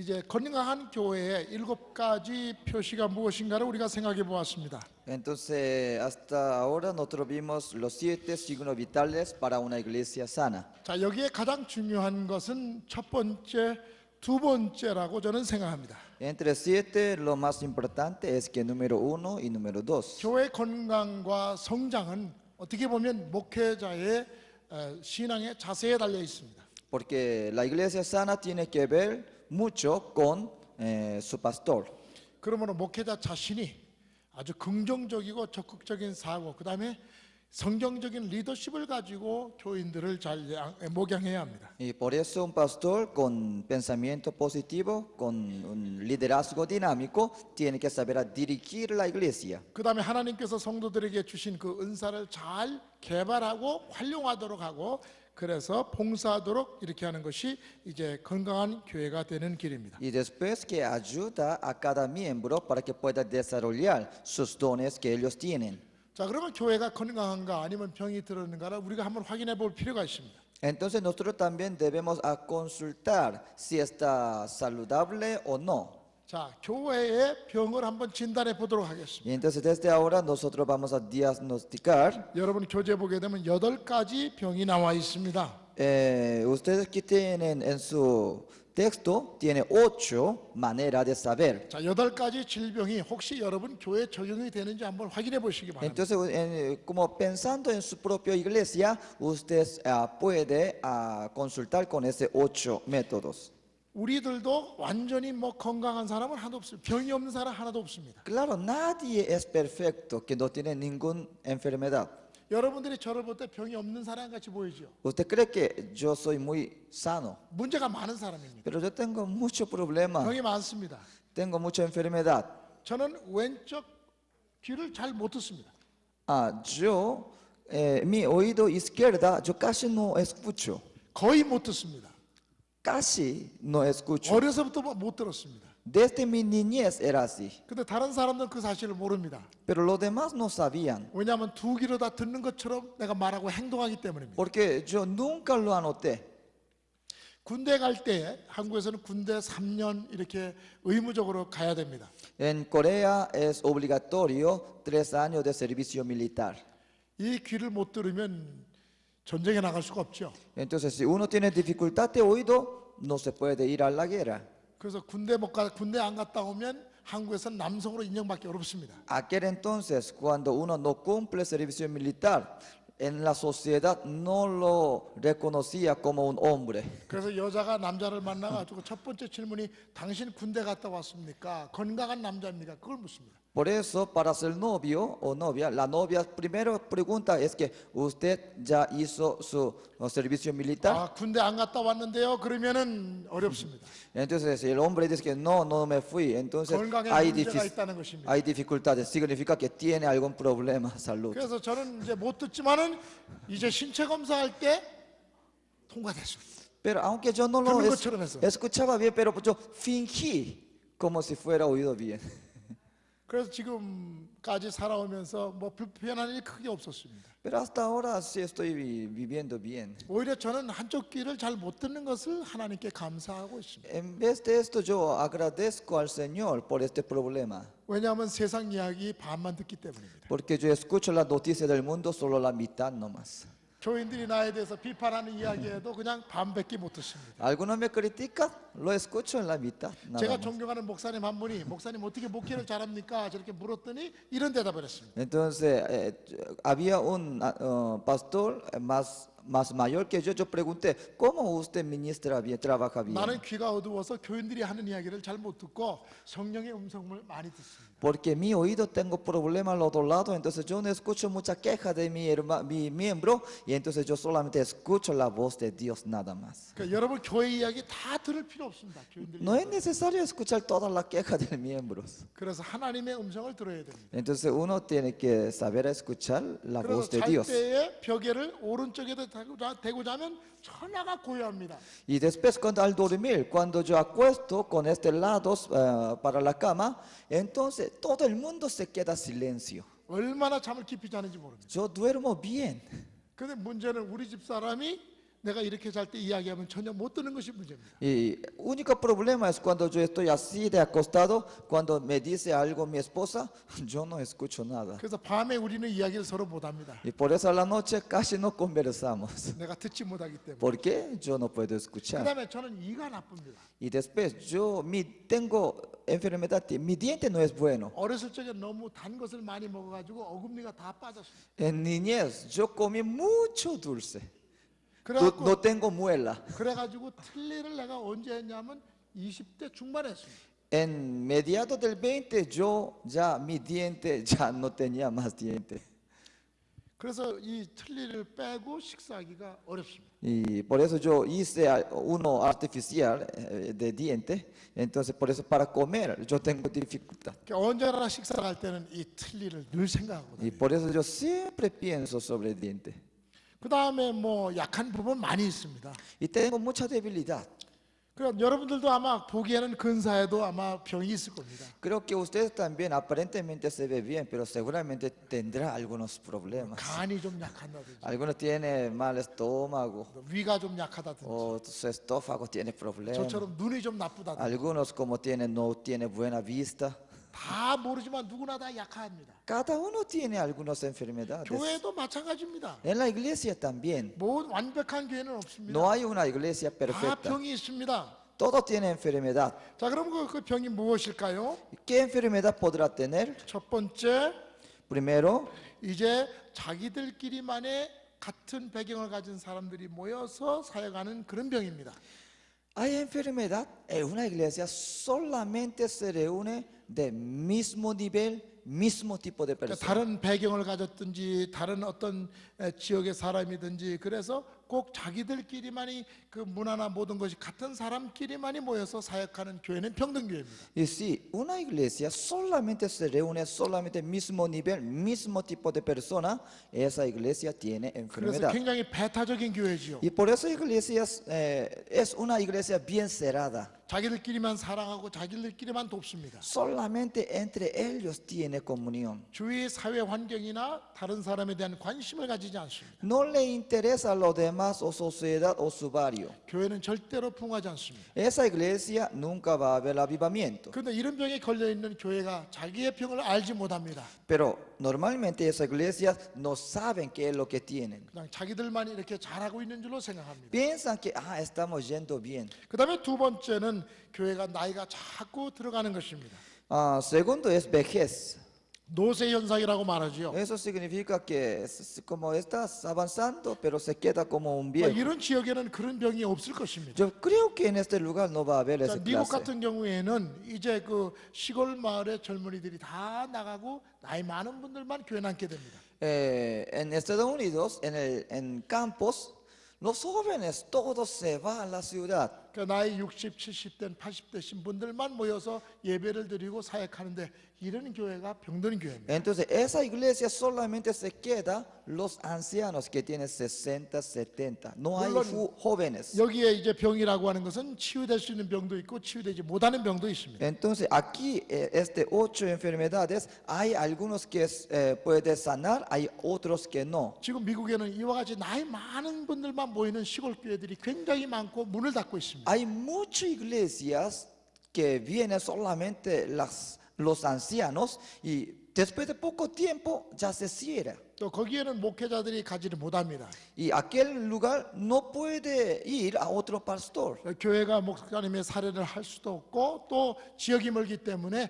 이제 건강한 교회의 7가지 표시가 무엇인가를 우리가 생각해 보았습니다. Entonces, hasta ahora nosotros vimos los 7 signos vitales para una iglesia sana. 자, 여기에 가장 중요한 것은 첫 번째, 두 번째라고 저는 생각합니다. Entre 7, lo más importante es que número 1 y número 2. 교회 건강과 성장은 어떻게 보면 목회자의 신앙의 자세에 달려 있습니다. Porque la iglesia sana tiene que ver mucho con su pastor. 그러므로 목회자 자신이 아주 긍정적이고 적극적인 사고, 그 다음에 성경적인 리더십을 가지고 교인들을 잘 목양해야 합니다. Y por eso un pastor con pensamiento positivo, con un liderazgo dinámico, tiene que saber a dirigir la iglesia. 그 다음에 하나님께서 성도들에게 주신 그 은사를 잘 개발하고 활용하도록 하고, 그래서 봉사하도록 이렇게 하는 것이 이제 건강한 교회가 되는 길입니다. Y después que ayuda a cada miembro para que pueda desarrollar sus dones que ellos tienen. 자, 그러면 교회가 건강한가 아니면 병이 들었는가를 우리가 한번 확인해 볼 필요가 있습니다. Entonces nosotros también debemos a consultar si está saludable o no. 자, 교회의 병을 한번 진단해 보도록 하겠습니다. Y entonces desde ahora nosotros vamos a diagnosticar. 여러분 교재 보게 되면 8가지 병이 나와 있습니다. Ustedes que tienen en su texto, tiene 8 maneras de saber. 자, 8가지 질병이 혹시 여러분 교회에 적용이 되는지 한번 확인해 보시기 바랍니다. Entonces, como pensando en su propia iglesia, usted puede consultar con ese 8 métodos. 우리들도 완전히 건강한 사람은 하나도 없습니다. 병이 없는 사람 하나도 없습니다. Claro, nadie es perfecto, que no tiene ninguna enfermedad. 여러분들이 저를 볼 때 병이 없는 사람 같이 보이죠? Usted cree que yo soy muy sano, 문제가 많은 사람입니다. pero yo tengo mucho problema, 병이 많습니다. tengo mucha enfermedad. 저는 왼쪽 귀를 잘 못 듣습니다. Mi oído izquierda, yo casi no escucho. 거의 못 듣습니다. Casi no escucho. 어려서부터 못 들었습니다. Desde mi niñez era así. 근데 다른 사람들은 그 사실을 모릅니다. Pero los demás no sabían. 왜냐하면 두 귀로 다 듣는 것처럼 내가 말하고 행동하기 때문입니다. Porque yo nunca lo anoté. 군대 갈 때 한국에서는 군대 3년 이렇게 의무적으로 가야 됩니다. En Corea es obligatorio 3 años de servicio militar. 이 귀를 못 들으면 전쟁에 나갈 수가 없죠. Entonces, si uno tiene dificultad de oído, no se puede ir a la guerra. 그래서 군대 안 갔다 오면 한국에서는 남성으로 인정받기 어렵습니다. Aquel entonces, cuando uno no cumple servicio militar, en la sociedad no lo reconocía como un hombre. 그래서 여자가 남자를 만나가지고 첫 번째 질문이 당신 군대 갔다 왔습니까? 건강한 남자입니까? 그걸 묻습니다. Por eso, para ser novio o novia, la novia primero pregunta es que usted ya hizo su servicio militar. 군대 안 갔다 왔는데요. 그러면은 어렵습니다. Entonces, si el hombre dice que no, no me fui, entonces 건강에 hay, 문제가 있다는 것입니다. hay dificultades, significa que tiene algún problema de salud. 그래서 저는 이제 못 듣지만은 이제 신체 검사할 때 통과됐습니다. Pero aunque yo no lo 듣는 것처럼 했어. escuchaba bien, pero yo fingí como si fuera oído bien. 그래서 지금까지 살아오면서 뭐 불편한 일이 크게 없었습니다. Pero hasta ahora sí estoy viviendo bien. 오히려 저는 한쪽 귀를 잘 못 듣는 것을 하나님께 감사하고 있습니다. En vez de esto, yo agradezco al Señor por este problema. 왜냐하면 세상 이야기 반만 듣기 때문입니다. Porque yo escucho las noticias del mundo solo la mitad nomás. 교인들이 나에 대해서 비판하는 이야기에도 그냥 반밖에 못 듣습니다. Algunos me critican, lo escucho en la mitad. Nada 제가 más. 존경하는 목사님 한 분이 목사님 어떻게 목회를 잘합니까? 저렇게 물었더니 이런 대답을 했습니다. Entonces, había un pastor más mayor que yo pregunté, ¿cómo usted ministra bien, trabaja bien? 나는 귀가 어두워서 교인들이 하는 이야기를 잘 못 듣고 성령의 음성을 많이 듣습니다. Porque mi oído tengo problemas a los dos lados, entonces yo no escucho mucha queja de mi miembro, y entonces yo solamente escucho la voz de Dios nada más. 그러니까 여러분 교회 이야기 다 들을 필요 없습니다. 교인들이. No es necesario escuchar todas las quejas de miembros. 그래서 하나님의 음성을 들어야 됩니다. Entonces uno tiene que saber escuchar la 그래서 voz de 잘 Dios. 때에 벽에를 오른쪽에다 대고 자면 천하가 고요합니다. Y después al dormir, cuando yo acuesto con este lado para la cama, entonces todo el mundo se queda silencio. 얼마나 잠을 깊이 자는지 모릅니다. Yo duermo bien. 근데 문제는 우리 집 사람이 내가 이렇게 잘 때 이야기하면 전혀 못 듣는 것이 문제입니다. Y único problema es cuando yo estoy así de acostado, cuando me dice algo mi esposa, yo no escucho nada. 그래서 밤에 우리는 이야기를 서로 못 합니다. Y por eso a la noche casi no conversamos. 내가 듣지 못하기 때문에. ¿Por qué? Yo no puedo escuchar. 그다음에 저는 이가 나쁩니다. Y después tengo enfermedad, mi diente no es bueno. 어렸을 적에 너무 단 것을 많이 먹어가지고 어금니가 다 빠졌어요. En niñez yo comí mucho dulce. 그래갖고 No tengo muela. 그래가지고 틀니를 내가 언제 했냐면 20대 중반에 했습니다. En mediados del 20 yo ya mi diente ya no tenía más diente. 그래서 이 틀니를 빼고 식사하기가 어렵습니다. Y por eso yo hice uno artificial de diente. Entonces por eso para comer yo tengo dificultad. 그러니까 언제나 식사할 때는 이 틀니를 늘 생각하거든요. Y por eso yo siempre pienso sobre el diente. 그 다음에 뭐 약한 부분 많이 있습니다. Y tengo mucha debilidad. 그럼 여러분들도 아마 보기에는 근사해도 아마 병이 있을 겁니다. Creo que usted también aparentemente se ve bien, pero seguramente tendrá algunos problemas. 간이 좀 약하다든지 Algunos tienen mal estómago 위가 좀 약하다든지 o su estómago tiene problemas. 저처럼 눈이 좀 나쁘다든지 Algunos como no tiene buena vista. 다 모르지만 누구나 다 약합니다. Cada uno tiene algunas enfermedades. 교회도 마찬가지입니다. En la iglesia también. 뭐 완벽한 교회는 없습니다. No hay una iglesia 다 perfecta. 병이 있습니다. Todo tiene enfermedad. 자, 그럼 그 병이 무엇일까요? ¿Qué enfermedad podrá tener? 첫 번째, Primero, 이제 자기들끼리만의 같은 배경을 가진 사람들이 모여서 사역하는 그런 병입니다. hay enfermedad en una iglesia solamente se reúne de mismo nivel, mismo tipo de 그러니까 personas. 다른 배경을 가졌든지 다른 어떤 지역의 사람이든지 그래서 꼭 자기들끼리만이 그 문화나 모든 것이 같은 사람끼리만이 모여서 사역하는 교회는 평등교회입니다. Y si una iglesia solamente se reúne solamente mismo nivel, mismo tipo de persona, esa iglesia tiene 그래서 enfermedad. 굉장히 배타적인 교회지요. Y por eso es una iglesia bien cerrada. 자기들끼리만 사랑하고 자기들끼리만 돕습니다. Solamente entre ellos tiene comunión. 주위 사회 환경이나 다른 사람에 대한 관심을 가지지 않습니다. No le interesa a los demás o sociedad o su barrio. 교회는 절대로 풍하지 않습니다. Esa iglesia nunca va a haber avivamiento. 그런데 이런 병에 걸려 있는 교회가 자기의 병을 알지 못합니다. Pero normalmente esas iglesias no saben qué es lo que tienen. 그냥 자기들만 이렇게 잘하고 있는 줄로 생각합니다. Piensan que estamos yendo bien. 그다음에 두 번째는 교회가 나이가 자꾸 들어가는 것입니다. Segundo es vejez. 노쇠 현상이라고 말하죠. Eso significa que como estás avanzando, pero se queda como un viejo. 이런 지역에는 그런 병이 없을 것입니다. Yo creo que en este lugar no va a haber esa 미국 clase. 같은 경우에는 이제 그 시골 마을의 젊은이들이 다 나가고 나이 많은 분들만 교회 남게 됩니다. En Estados Unidos, en campos, los jóvenes todos se van a la ciudad. 그 나이 60, 70대, 80대신 분들만 모여서 예배를 드리고 사역하는데 이런 교회가 병든 교회입니다. Entonces, esa iglesia solamente se queda los ancianos que tienen 60, 70. No hay 물론 jóvenes. 여기에 이제 병이라고 하는 것은 치유될 수 있는 병도 있고 치유되지 못하는 병도 있습니다. Entonces, aquí, 8 enfermedades, hay algunos que puede sanar, hay otros que no. 지금 미국에는 이와 같이 나이 많은 분들만 모이는 시골 교회들이 굉장히 많고 문을 닫고 있습니다. Hay muchas iglesias que vienen solamente los ancianos y después de poco tiempo ya se cierra. 또 거기에는 목회자들이 가지를 못합니다. Y aquel lugar no puede ir a otro pastor. 교회가 목사님의 사례를 할 수도 없고 또 지역이 멀기 때문에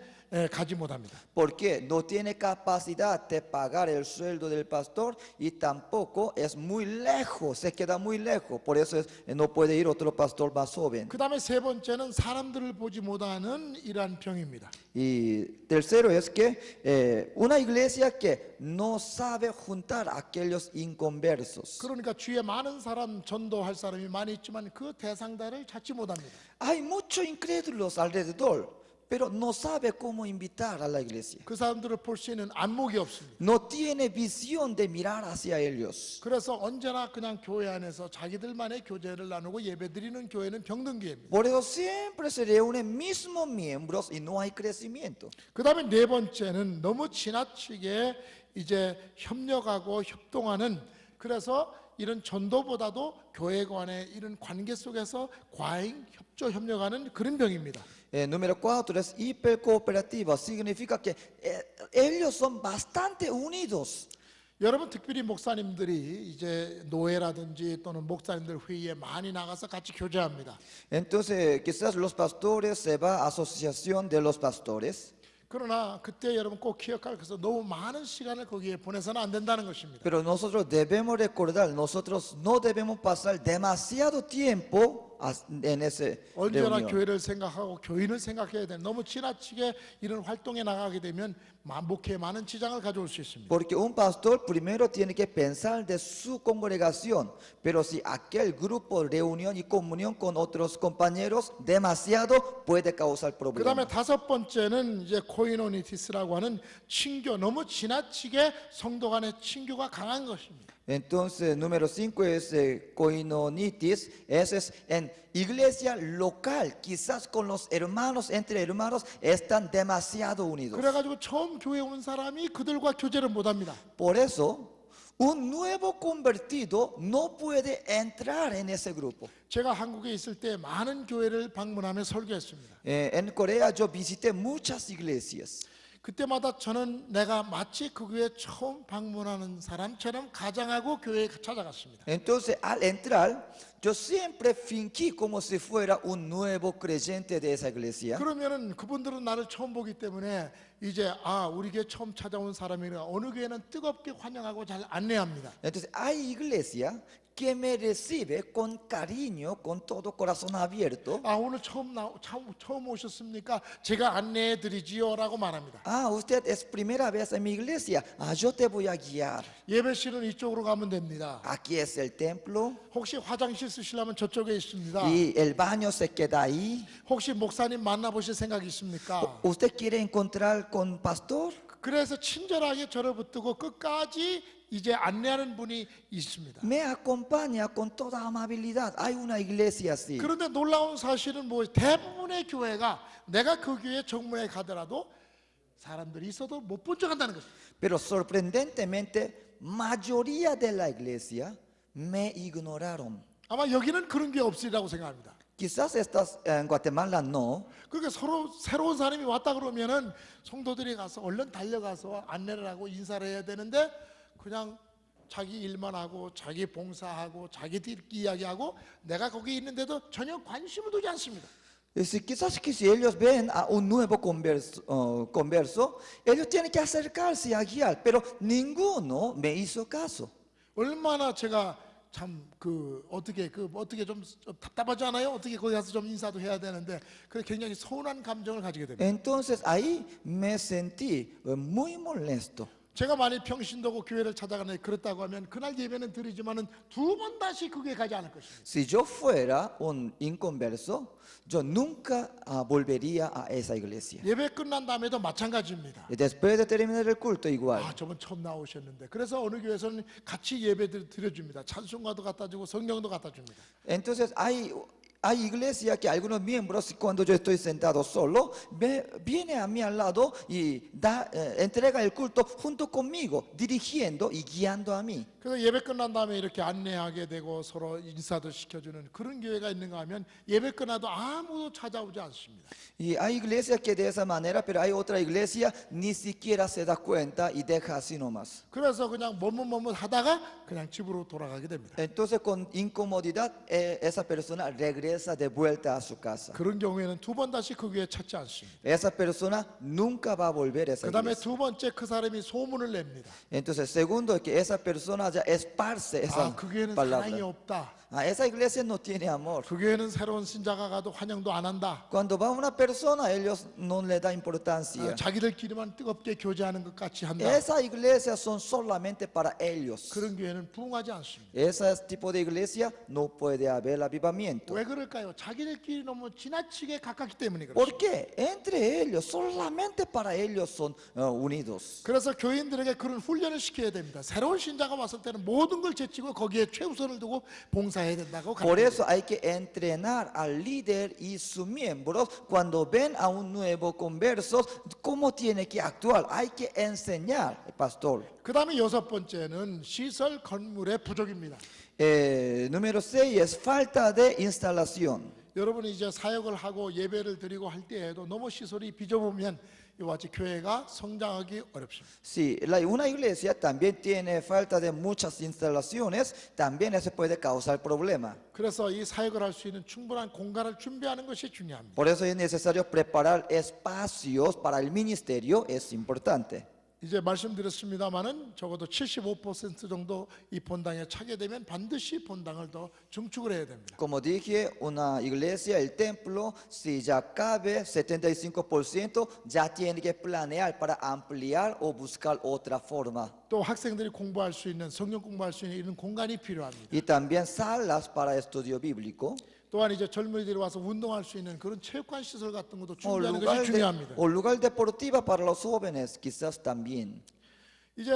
가지 못합니다. Porque no tiene capacidad de pagar el sueldo del pastor y tampoco es muy lejos, se queda muy lejos. Por eso no puede ir otro pastor más joven. 그 다음에 세 번째는 사람들을 보지 못하는 이러한 병입니다. Y tercero es que una iglesia que no sabe juntar a aquellos inconversos. 그러니까 주위에 많은 사람 전도할 사람이 많이 있지만 그 대상자를 찾지 못합니다. Hay muchos incrédulos alrededor, pero no sabe cómo invitar a la iglesia. 그 사람들을 볼 수 있는 안목이 없습니다. No tiene visión de mirar hacia ellos. 그래서 언제나 그냥 교회 안에서 자기들만의 교제를 나누고 예배드리는 교회는 병든교회입니다. Por eso siempre se reúnen mismos miembros y no hay crecimiento. 그 다음에 네 번째는 너무 지나치게 이제 협력하고 협동하는 그래서 이런 전도보다도 교회 간의 이런 관계 속에서 과잉 협조 협력하는 그런 병입니다. Número 4 es hipercooperativa. Significa que ellos son bastante unidos. 여러분 특별히 목사님들이 이제 노회라든지 또는 목사님들 회의에 많이 나가서 같이 교제합니다. Entonces, quizás los pastores se va a asociación de los pastores. 그러나 그때 여러분 꼭 기억할 것은 너무 많은 시간을 거기에 보내서는 안 된다는 것입니다. Pero nosotros debemos recordar, nosotros no debemos pasar demasiado tiempo en ese 언제나 reunión. 교회를 생각하고 교인을 생각해야 돼. 너무 지나치게 이런 활동에 나가게 되면 목회에 많은 지장을 가져올 수 있습니다. Porque un pastor primero tiene que pensar de su congregación, pero si aquel grupo, reunión y comunión con otros compañeros demasiado puede causar 그 다음에 problemas. 다섯 번째는 이제 코이노니티스라고 하는 친교, 너무 지나치게 성도 간의 친교가 강한 것입니다. Entonces, número 5 es koinonitis, ese es en iglesia local, quizás con los hermanos, entre hermanos, están demasiado unidos. 그래가지고 처음 교회 온 사람이 그들과 교제를 못합니다. Por eso, un nuevo convertido no puede entrar en ese grupo. 제가 한국에 있을 때 많은 교회를 방문하며 설교했습니다. En Corea yo visité muchas iglesias. 그때마다 저는 내가 마치 그 교회 처음 방문하는 사람처럼 가장하고 교회에 찾아갔습니다. Entonces, al entrar, yo siempre fingí como si fuera un nuevo creyente de esa iglesia. 그러면은 그분들은 나를 처음 보기 때문에 이제 우리 교회 처음 찾아온 사람이라 어느 교회는 뜨겁게 환영하고 잘 안내합니다. Entonces, hay iglesia que me recibe con cariño, con todo corazón abierto. 오늘 처음 오셨습니까? 제가 안내해 드리지요라고 말합니다. Usted es primera vez en mi iglesia. Yo te voy a guiar. 예배실은 이쪽으로 가면 됩니다. Aquí es el templo 혹시 화장실 쓰시려면 저쪽에 있습니다. y el baño se queda ahí. 혹시 목사님 만나보실 생각이 있습니까? ¿Usted quiere encontrar con pastor? 그래서 친절하게 저를 붙들고 끝까지 이제 안내하는 분이 있습니다. Me acompaña con toda amabilidad. Hay una iglesia así. 그런데 놀라운 사실은 대부분의 교회가 내가 그 교회 정문에 가더라도 사람들이 있어도 못 본 척 한다는 것입니다. Pero sorprendentemente, mayoría de la iglesia me ignoraron. 아마 여기는 그런 게 없으리라고 생각합니다. Quizás estas en Guatemala no. 그러니까 서로 새로운 사람이 왔다 그러면은 성도들이 가서 얼른 달려가서 안내를 하고 인사를 해야 되는데 그냥 자기 일만 하고 자기 봉사하고 자기들끼리 이야기하고 내가 거기 있는데도 전혀 관심을 두지 않습니다. Quizás que si ellos ven a un nuevo converso, ellos tienen que acercarse a guiar, pero ninguno me hizo caso. 얼마나 제가 참 어떻게 좀 답답하지 않아요? 어떻게 거기 가서 좀 인사도 해야 되는데 그 굉장히 서운한 감정을 가지게 됩니다. Entonces ahí me sentí muy molesto. 제가 만일 평신도고 교회를 찾아가는데 그렇다고 하면 그날 예배는 드리지만은 두 번 다시 그 교회 가지 않을 것입니다. Si yo fuera un inconverso, yo nunca volvería a esa iglesia. 예배 끝난 다음에도 마찬가지입니다. Y después de terminar el culto igual. 저번 처음 나오셨는데 그래서 어느 교회에서는 같이 예배를 드려줍니다. 찬송가도 갖다 주고 성경도 갖다 줍니다. Entonces hay iglesias que algunos miembros, cuando yo estoy sentado solo, viene a mí al lado y entrega el culto junto conmigo, dirigiendo y guiando a mí. 그래서 예배 끝난 다음에 이렇게 안내하게 되고 서로 인사도 시켜주는 그런 교회가 있는가 하면 예배 끝나도 아무도 찾아오지 않습니다. Y hay iglesias que de esa manera, pero hay otra iglesia ni siquiera se da cuenta y deja así nomás. 그래서 그냥 머뭇머뭇 하다가 그냥 집으로 돌아가게 됩니다. Entonces con incomodidad esa persona regresa de vuelta a su casa. 그런 경우에는 두 번 다시 그 교회 찾지 않습니다. Esa persona nunca va a volver a esa 그 다음에 iglesia. 두 번째 그 사람이 소문을 냅니다. Entonces segundo, que esa persona ya esparce esa 그 교회는 사랑이 palabra. 없다. Esa iglesia no tiene amor. 그 교회는 새로운 신자가 가도 환영도 안 한다. Cuando va una persona, ellos no le da importancia. 자기들끼리만 뜨겁게 교제하는 것 같이 한다. Esas iglesias son solamente para ellos. 그런 교회는 부흥하지 않습니다. Ese tipo de iglesia no puede haber avivamiento. 왜 그럴까요? 자기들끼리 너무 지나치게 가깝기 때문에 그렇습니다. ¿Por qué? Entre ellos, solamente para ellos son unidos. 그래서 교인들에게 그런 훈련을 시켜야 됩니다. 새로운 신자가 왔을 때는 모든 걸 제치고 거기에 최우선을 두고 봉사해야 교사해야 된다고 Por 가르쳐요. eso hay que entrenar al líder y sus miembros cuando ven a un nuevo converso, cómo tiene que actuar. Hay que enseñar, pastor. 그 다음에 여섯 번째는 시설 건물의 부족입니다. Número 6 es falta de instalación. 여러분이 이제 사역을 하고 예배를 드리고 할 때에도 너무 시설이 비좁으면 이와 같이 교회가 성장하기 어렵습니다. Sí, una iglesia también tiene falta de muchas instalaciones, también eso puede causar problemas. 그래서 이 사역을 할 수 있는 충분한 공간을 준비하는 것이 중요합니다. Por eso es necesario preparar espacios para el ministerio, es importante. 이제 말씀드렸습니다마는 적어도 75% 정도 이 본당에 차게 되면 반드시 본당을 더 증축을 해야 됩니다. Como dije, una iglesia, el templo, si ya cabe 75%, ya tiene que planear para ampliar o buscar otra forma. 또 학생들이 공부할 수 있는 성경 공부할 수 있는 이런 공간이 필요합니다. Y también salas para estudio bíblico. 또한 이제 젊은이들이 와서 운동할 수 있는 그런 체육관 시설 같은 것도 O 준비하는 것이 중요합니다. lugar deportiva para los jóvenes, quizás también. 이제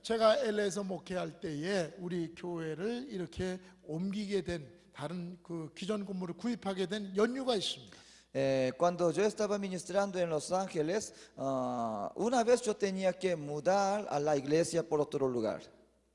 제가 LA에서 목회할 때에 우리 교회를 이렇게 옮기게 된 다른 그 기존 건물을 구입하게 된 연유가 있습니다. Cuando yo estaba ministrando en Los Ángeles, una vez yo tenía que mudar a la iglesia por otro lugar.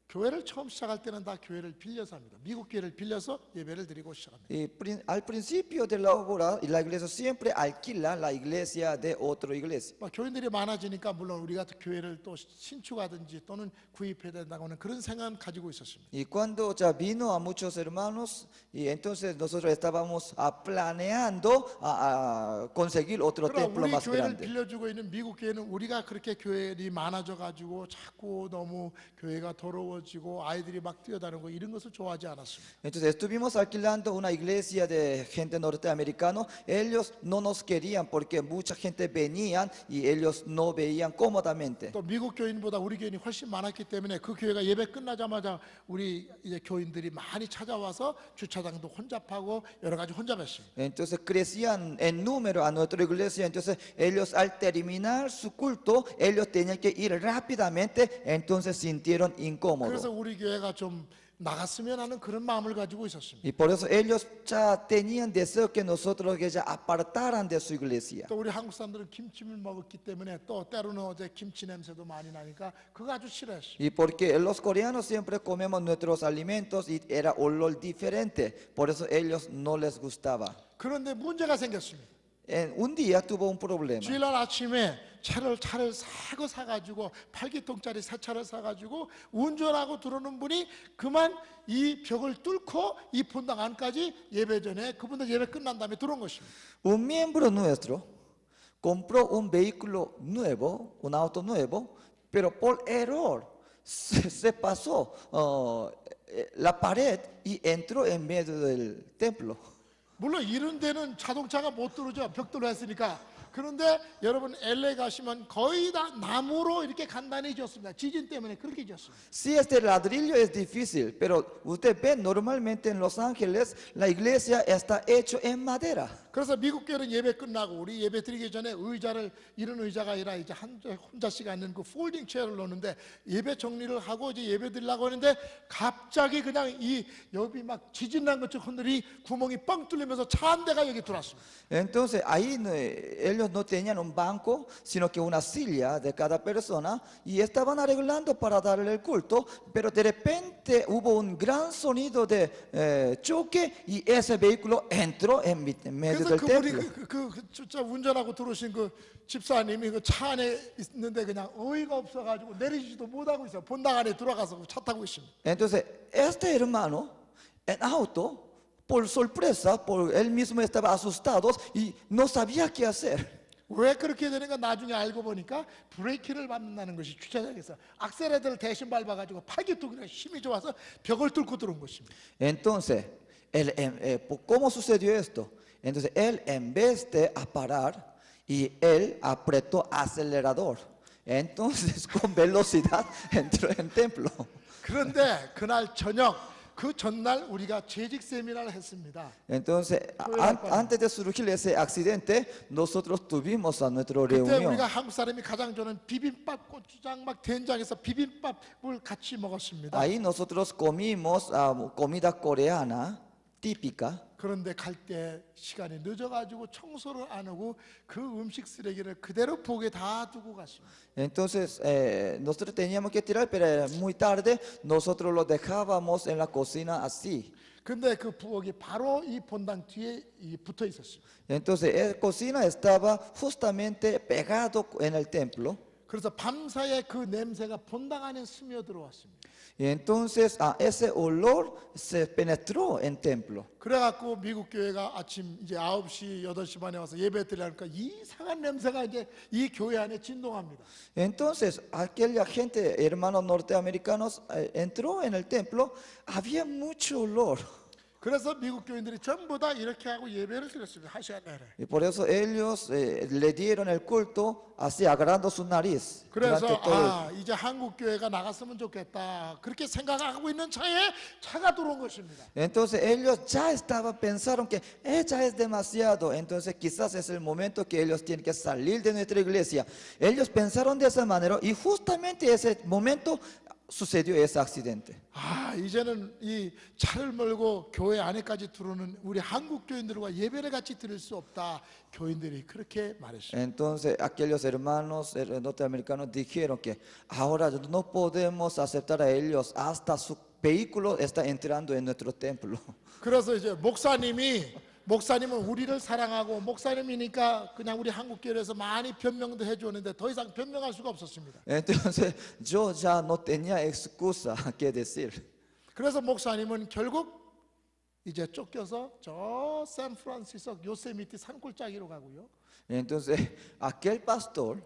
교회를 처음 시작할 때는 다 교회를 빌려서 합니다. 미국 교회를 빌려서 예배를 드리고 시작합니다. Y al principio de la obra, la iglesia siempre alquila la iglesia de otra iglesia. 교인들이 많아지니까 물론 우리가 교회를 또 신축하든지 또는 구입해야 된다고 하는 그런 생각은 가지고 있었습니다. Y cuando ya vino a muchos hermanos, y entonces nosotros estábamos planeando a conseguir otro 그러나 templo 우리 más 교회를 grande. 빌려주고 있는 미국 교회는 우리가 그렇게 교회들이 많아져 가지고 자꾸 너무 교회가 더러워지고 아이들이 막 뛰어다니고 이런 것을 좋아하지 않았습니다. Entonces estuvimos alquilando una iglesia de gente norteamericana. Ellos no nos querían porque mucha gente venía y ellos no veían cómodamente. 또 미국 교인보다 우리 교인이 훨씬 많았기 때문에 그 교회가 예배 끝나자마자 우리 이제 교인들이 많이 찾아와서 주차장도 혼잡하고 여러 가지 혼잡했습니다. Entonces crecían en número a nuestra iglesia. Entonces ellos al terminar su culto, ellos tenían que ir rápidamente. Entonces sintieron incómodos. 그래서 우리 교회가 좀 나갔으면 하는 그런 마음을 가지고 있었습니다. Y por eso ellos ya tenían deseo que nosotros que ya apartaran de su iglesia. 또 우리 한국 사람들은 김치를 먹었기 때문에 또 때로는 어제 김치 냄새도 많이 나니까 그거 아주 싫어했어요. Y porque los coreanos siempre comemos nuestros alimentos y era olor diferente, por eso ellos no les gustaba. 그런데 문제가 생겼습니다. Un día tuvo un problema. 주일날 아침에 차를 사고 사가지고 8기통짜리 새 차를 사가지고 운전하고 들어오는 분이 그만 이 벽을 뚫고 이 본당 안까지 예배 전에 그분들 예배 끝난 다음에 들어온 것입니다. Un miembro nuestro compró un vehículo nuevo, un auto nuevo, pero por error se pasó la pared y entró en medio del templo. 물론 이런 데는 자동차가 못 들어오죠. 벽돌로 했으니까. 그런데 여러분 LA 가시면 거의 다 나무로 이렇게 간단히 지었습니다. 지진 때문에 그렇게 지었습니다. Sí, este ladrillo es difícil, pero usted ve normalmente en Los Ángeles la iglesia está hecho en madera. 그래서 미국 교회는 예배 끝나고 우리 예배 드리기 전에 의자를 이런 의자가 아니라 이제 혼자씩 앉는 그 폴딩 체어를 놓는데 예배 정리를 하고 이제 예배 드리려고 하는데 갑자기 그냥 이 여기 막 지진 난 것처럼 하늘이 구멍이 뻥 뚫리면서 차 한 대가 여기 들어왔습니다. Entonces ahí ellos no tenían un banco, sino que una silla de cada persona y estaban arreglando para darle el culto, pero de repente hubo un gran sonido de choque y ese vehículo entró en medio 그래서 del 그분이 templo. 진짜 운전하고 들어오신 그 집사님이 그 차 안에 있는데 그냥 어이가 없어가지고 내리지도 못하고 있어요. 본당 안에 들어가서 차 타고 있습니다. Entonces este hermano en auto, por sorpresa, él mismo estaba asustado y no sabía qué hacer. 왜 그렇게 되는가 나중에 알고 보니까 브레이크를 밟는다는 것이 주차장에서 악셀레터를 대신 밟아가지고 팔기통이랑 힘이 좋아서 벽을 뚫고 들어온 것입니다. Entonces, ¿cómo sucedió esto? Entonces él en vez de parar y él apretó acelerador. Entonces con velocidad entró en el templo. 그런데 그날 저녁 그 전날 우리가 재직 세미나를 했습니다. Entonces, antes de surgir ese accidente, nosotros tuvimos a nuestra 그때 reunión. 우리가 한국 사람이 가장 좋아하는 비빔밥, 고추장 막 된장에서 비빔밥을 같이 먹었습니다. Ahí nosotros comimos comida coreana típica. 그런데 갈 때 시간이 늦어가지고 청소를 안 하고 그 음식 쓰레기를 그대로 부엌에 다 두고 갔습니다. Entonces, nosotros teníamos que tirar, pero era muy tarde, nosotros lo dejábamos en la cocina así. 근데 그 부엌이 바로 이 본당 뒤에 붙어 있었습니다. Entonces, la cocina estaba justamente pegado en el templo. 그래서 밤사이에 그 냄새가 본당 안에 스며 들어왔습니다. Y entonces, ese olor se penetró en el templo. 그래갖고 미국 교회가 아침 이제 9시, 8시 반에 와서 예배 드리니까 이상한 냄새가 이제 이 교회 안에 진동합니다. Entonces, aquella gente, hermanos norteamericanos, entró en el templo, había mucho olor. 그래서 미국 교인들이 전부 다 이렇게 하고 예배를 드렸습니다. 한 시간 내내. Y por eso ellos le dieron el culto así, agarrando su nariz. 그래서 durante todo el- 이제 한국 교회가 나갔으면 좋겠다. 그렇게 생각하고 있는 차에 차가 들어온 것입니다. Entonces ellos pensaron que ya es demasiado, entonces quizás es el momento que ellos tienen que salir de nuestra iglesia. Ellos pensaron de esa manera y justamente ese momento sucedió ese accidente. 이제는 이 차를 몰고 교회 안에까지 들어오는 우리 한국 교인들과 예배를 같이 드릴 수 없다. 교인들이 그렇게 말했습니다. Entonces aquellos hermanos norteamericanos dijeron que ahora no podemos aceptar a ellos hasta su vehículo está entrando en nuestro templo. 그래서 이제 목사님은 우리를 사랑하고 목사님이니까 그냥 우리 한국 교회에서 많이 변명도 해주었는데 더 이상 변명할 수가 없었습니다. Entonces yo ya no tenía excusa que decir. 그래서 목사님은 결국 이제 쫓겨서 저 샌프란시스코 요세미티 산골짜기로 가고요. Entonces aquel pastor,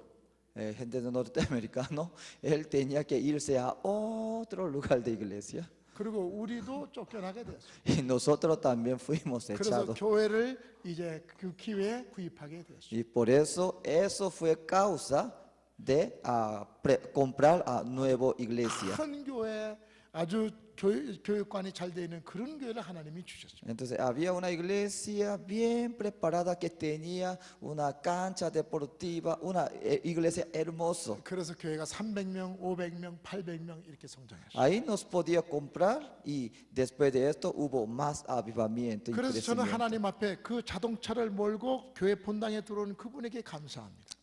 gente norteamericano, él tenía que irse a otro lugar de iglesia. 그리고 우리도 쫓겨나게 되었습니다. Y nosotros también fuimos 그래서 echados. 교회를 이제 그 기회에 구입하게 되었습니다. Y por eso fue causa de comprar a nueva iglesia. 큰 교회 아주 교육관이 잘 되어 있는 그런 교회를 하나님이 주셨습니다. Entonces había una iglesia bien preparada que tenía una cancha deportiva, una iglesia hermosa. 그래서 교회가 300명, 500명, 800명 이렇게 성장했어요. Ahí nos podía comprar y después de esto hubo más avivamiento y 그래서 저는 crecimiento. 하나님 앞에 그 자동차를 몰고 교회 본당에 들어온 그분에게 감사합니다.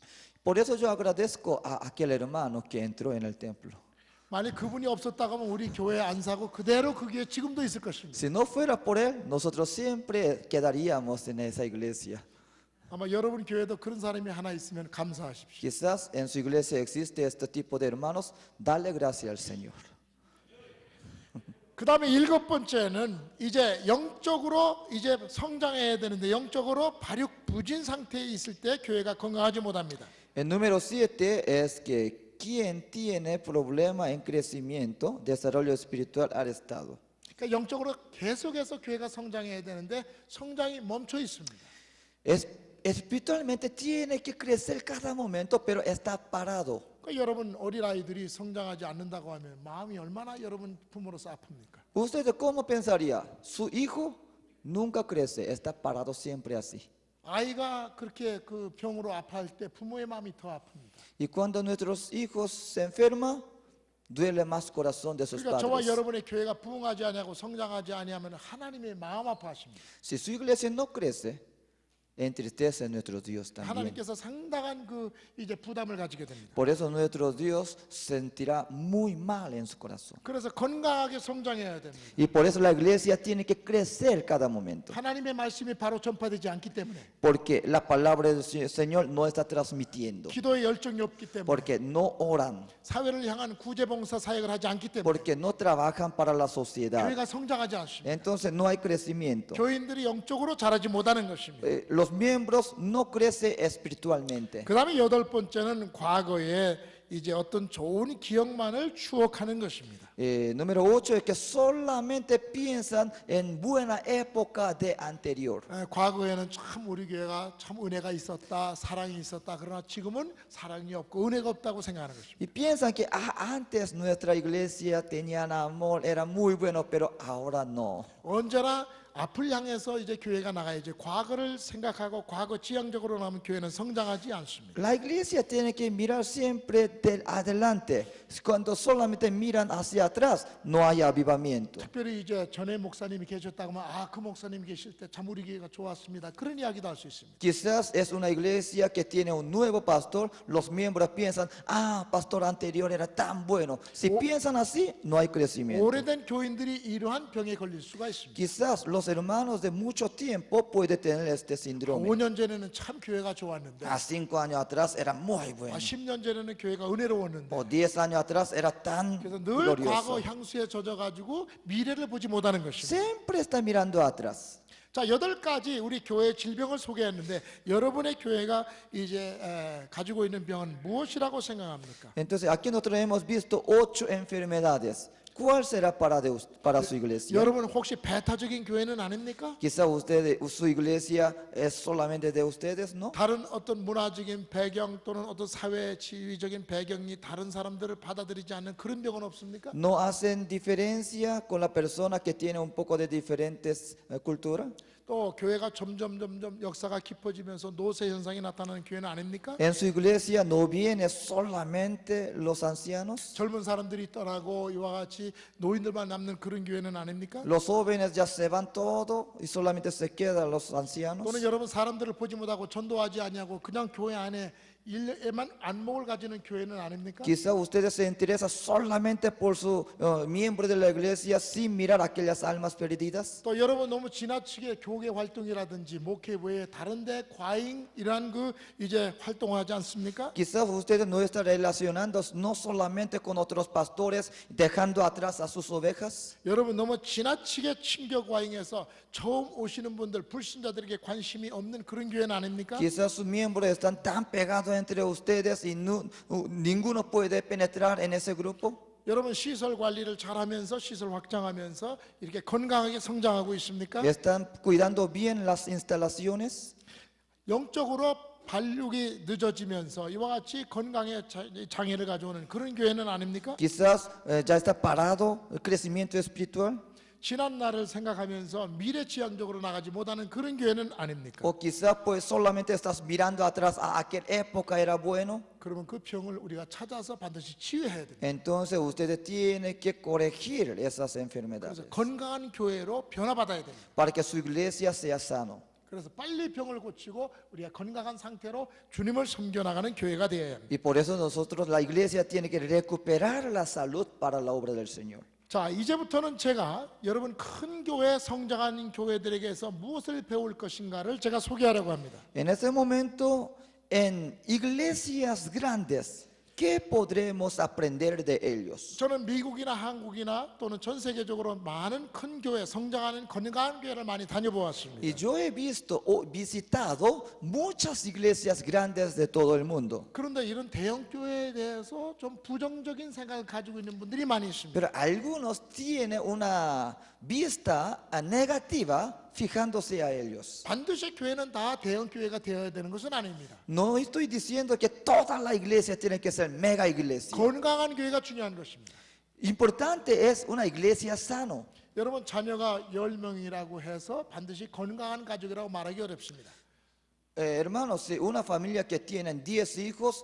Por eso yo agradezco a aquel hermano que entró en el templo. 만약 그분이 없었다고 하면 우리 교회 안 사고 그대로 그 교회 지금도 있을 것입니다. Si no fuera por él, nosotros siempre quedaríamos en esa iglesia. 아마 여러분 교회도 그런 사람이 하나 있으면 감사하십시오. Quizás en su iglesia existe este tipo de hermanos, dale gracias al Señor. 그 다음에 7번째는 이제 영적으로 이제 성장해야 되는데 영적으로 발육 부진 상태에 있을 때 교회가 건강하지 못합니다. El número 7 es que quien tiene problema en crecimiento, desarrollo espiritual al estado. 그러니까 영적으로 계속해서 교회가 성장해야 되는데 성장이 멈춰 있습니다. Espiritualmente tiene que crecer cada momento, pero está parado. 그러니까 여러분 어린아이들이 성장하지 않는다고 하면 마음이 얼마나 여러분 부모로서 아픕니까? ¿Usted cómo pensaría? Su hijo nunca crece, está parado siempre así. 아이가 그렇게 그 병으로 아파할 때 부모의 마음이 더 아픕니다. Y cuando nuestros hijos se enferman, duele más corazón de sus 그러니까 저와 padres. 여러분의 교회가 부흥하지 아니하고 성장하지 아니하면 하나님의 마음 아파하십니다. Si su iglesia no crece, entristece a nuestro Dios también. 하나님께서 상당한 그 이제 부담을 가지게 됩니다. Por eso nuestro Dios sentirá muy mal en su corazón. 그래서 건강하게 성장해야 됩니다. Y por eso la iglesia tiene que crecer cada momento. 하나님의 말씀이 바로 전파되지 않기 때문에 Porque la palabra del Señor no está transmitiendo. 기도의 열정이 없기 때문에 Porque no oran. 사회를 향한 구제봉사 사역을 하지 않기 때문에 Porque no trabajan para la sociedad. 교회가 성장하지 않습니다. Entonces no hay crecimiento. 교인들이 영적으로 자라지 못하는 것입니다. Los miembros no crecen espiritualmente. 그 다음에 8번째는 과거에 이제 어떤 좋은 기억만을 추억하는 것입니다. Número 8 es que solamente piensan en buena época de anterior. 과거에는 참 우리 교회가 참 은혜가 있었다, 사랑이 있었다. 그러나 지금은 사랑이 없고 은혜가 없다고 생각하는 것입니다. Y piensan que antes nuestra iglesia tenía amor, era muy bueno, pero ahora no. 언제나 앞을 향해서 이제 교회가 나가야지. 과거를 생각하고 과거 지향적으로 나면 교회는 성장하지 않습니다. La iglesia tiene que mirar siempre adelante. Cuando solamente miran hacia atrás, no hay avivamiento. 특별히 이제 전에 목사님이 계셨다고 하면 그 목사님 계실 때 참 우리 교회가 좋았습니다. 그런 이야기도 할 수 있습니다. Quizás es una iglesia que tiene un nuevo pastor, los miembros piensan, pastor anterior era tan bueno. Si piensan así, no hay crecimiento. 오래된 교인들이 이러한 병에 걸릴 수가 있습니다. Quizás los hermanos de mucho tiempo pueden tener este síndrome. 5년 전에는 참 교회가 좋았는데, 5 años atrás era muy bueno. 10년 전에는 교회가 은혜로웠는데, O 10 años atrás era tan 그래서 늘 과거 glorioso. 향수에 젖어가지고 미래를 보지 못하는 것입니다. Siempre está mirando atrás. 자, 8가지 우리 교회 질병을 소개했는데 여러분의 교회가 이제 가지고 있는 병은 무엇이라고 생각합니까? Entonces, aquí nosotros hemos visto 8 enfermedades. ¿Cuál será para su iglesia? 여러분 혹시 배타적인 교회는 아닙니까? Quizá su iglesia es solamente de ustedes, ¿no? 다른 어떤 문화적인 배경 또는 어떤 사회 지위적인 배경이 다른 사람들을 받아들이지 않는 그런 병은 없습니까? ¿No hacen diferencia con la persona que tiene un poco de diferentes culturas? 또 교회가 점점 역사가 깊어지면서 노쇠 현상이 나타나는 교회는 아닙니까? En su iglesia no vienen solamente los ancianos. 젊은 사람들이 떠나고 이와 같이 노인들만 남는 그런 교회는 아닙니까? Los jóvenes ya se van todo y solamente se quedan los ancianos. 또는 여러분 사람들을 보지 못하고 전도하지 아니하고 그냥 교회 안에 일에만 안목을 가지는 교회는 아닙니까? Quizá ustedes se interesan solamente por su miembro de la iglesia sin mirar aquellas almas perdidas. 또 여러분 너무 지나치게 교계 활동이라든지 목회 외에 다른데 과잉 이러한 그 이제 활동하지 않습니까? Quizás ustedes no están relacionando no solamente con otros pastores, dejando atrás a sus ovejas. 여러분 너무 지나치게 친교 과잉해서 처음 오시는 분들 불신자들에게 관심이 없는 그런 교회는 아닙니까? Quizás sus miembros están tan pegados entre ustedes y ninguno puede penetrar en ese grupo. 여러분 시설 관리를 잘하면서 시설 확장하면서 이렇게 건강하게 성장하고 있습니까? ¿Están cuidando bien las instalaciones? 영적으로 발육이 늦어지면서 이와 같이 건강에 장애를 가져오는 그런 교회는 아닙니까? Quizás ya está parado el crecimiento espiritual. 지난 날을 생각하면서 미래지향적으로 나가지 못하는 그런 교회는 아닙니까? O quizás pues solamente estás mirando atrás a aquella época era bueno. 그러면 그 병을 우리가 찾아서 반드시 치유해야 됩니다. Entonces ustedes tienen que corregir esas 그래서 enfermedades 건강한 교회로 변화받아야 됩니다. para que su iglesia sea sano. 그래서 빨리 병을 고치고 우리가 건강한 상태로 주님을 섬겨나가는 교회가 되어야 합니다. Y por eso nosotros, la iglesia, tiene que recuperar la salud para la obra del Señor. 자, 이제부터는 제가 여러분 큰 교회 성장하는 교회들에게서 무엇을 배울 것인가를 제가 소개하려고 합니다. En ese momento, en iglesias grandes, ¿qué podremos aprender de ellos? 저는 미국이나 한국이나 또는 전 세계적으로 많은 큰 교회, 성장하는 건강한 교회를 많이 다녀보았습니다. Y yo he visto o visitado muchas iglesias grandes de todo el mundo. 그런데 이런 대형 교회에 대해서 좀 부정적인 생각을 가지고 있는 분들이 많이 있습니다. Pero algunos tienen una vista negativa fijándose a ellos. 반드시 교회는 다 대형 교회가 되어야 되는 것은 아닙니다. No estoy diciendo que toda la iglesia tiene que ser mega iglesia. 건강한 교회가 중요한 것입니다. Importante es una iglesia sano. 여러분 자녀가 10명이라고 해서 반드시 건강한 가족이라고 말하기 어렵습니다. Hermanos, si una familia que tiene 10 hijos,